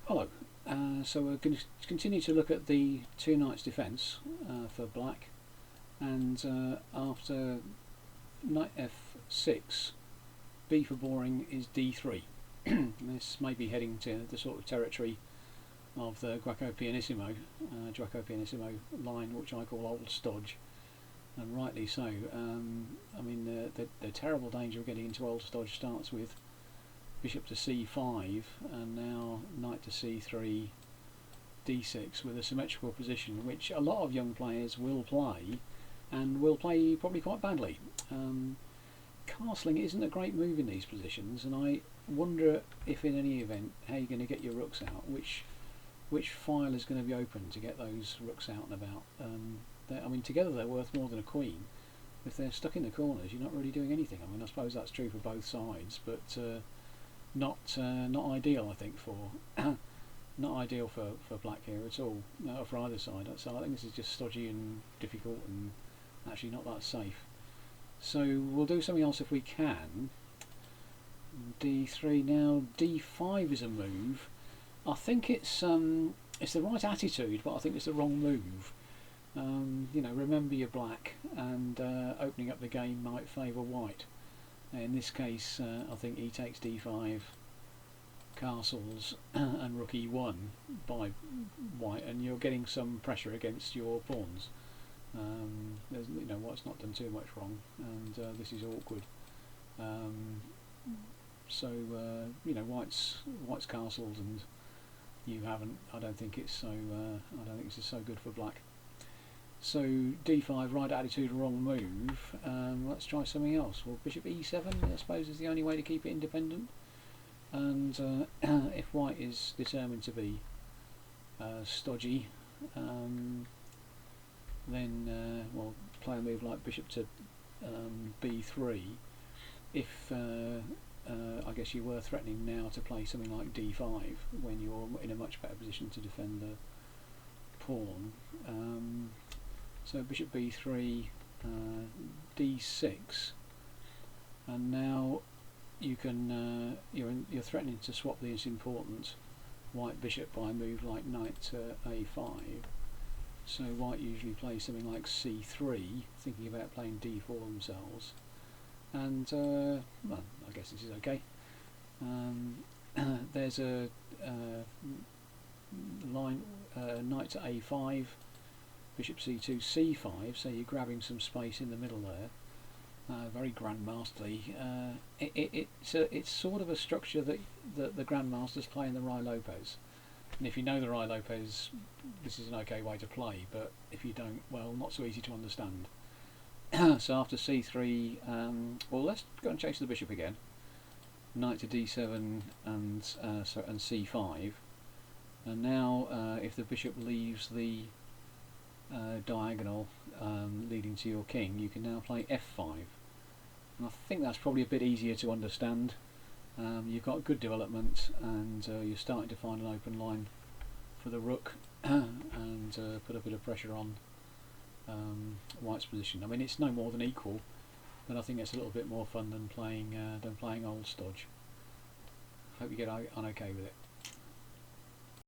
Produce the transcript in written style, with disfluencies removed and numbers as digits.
Hello. So we're going to continue to look at the two knights defence for black, and after knight f6, b for boring is d3. This may be heading to the sort of territory of the Guaco Pianissimo line, which I call Old Stodge, and rightly so. I mean, the terrible danger of getting into Old Stodge starts with bishop to c5 and now knight to c3, d6 with a symmetrical position, which a lot of young players will play, and will play probably quite badly. Castling isn't a great move in these positions, and I wonder if in any event how you're going to get your rooks out, which file is going to be open to get those rooks out and about. I mean, together they're worth more than a queen. If they're stuck in the corners, you're not really doing anything. I mean, I suppose that's true for both sides, but not ideal, I think, for not ideal for black here at all, for either side. So I think this is just stodgy and difficult and actually not that safe. So we'll do something else if we can. d3 now. d5 is a move. I think it's the right attitude, but I think it's the wrong move. You know, remember your black, and opening up the game might favour white. In this case, I think he takes d5, castles, and rook e1 by white, and you're getting some pressure against your pawns. You know, white's not done too much wrong, and this is awkward. So you know, white's castled, and you haven't. I don't think it's so. I don't think this is so good for black. So d5, right attitude, wrong move. Let's try something else. Well, bishop e7, I suppose, is the only way to keep it independent. And if white is determined to be stodgy, then well, play a move like bishop to b3. If I guess you were threatening now to play something like d5 when you're in a much better position to defend the pawn. So bishop b3, d6, and now you can you're threatening to swap this important white bishop by a move like knight to a5. So white usually plays something like c3, thinking about playing d4 themselves, and well, I guess this is okay. There's a line knight to a5, bishop c2, c5, so you're grabbing some space in the middle there. Very grandmasterly. It's sort of a structure that the grandmasters play in the Ruy Lopez, and if you know the Ruy Lopez, this is an okay way to play, but if you don't, well, not so easy to understand. So after c3, well, let's go and chase the bishop again. Knight to d7 and c5, and now if the bishop leaves the diagonal leading to your king, you can now play f5, and I think that's probably a bit easier to understand. You've got good development, and you're starting to find an open line for the rook and put a bit of pressure on white's position. I mean, it's no more than equal, but I think it's a little bit more fun than playing old stodge. Hope you get on okay with it.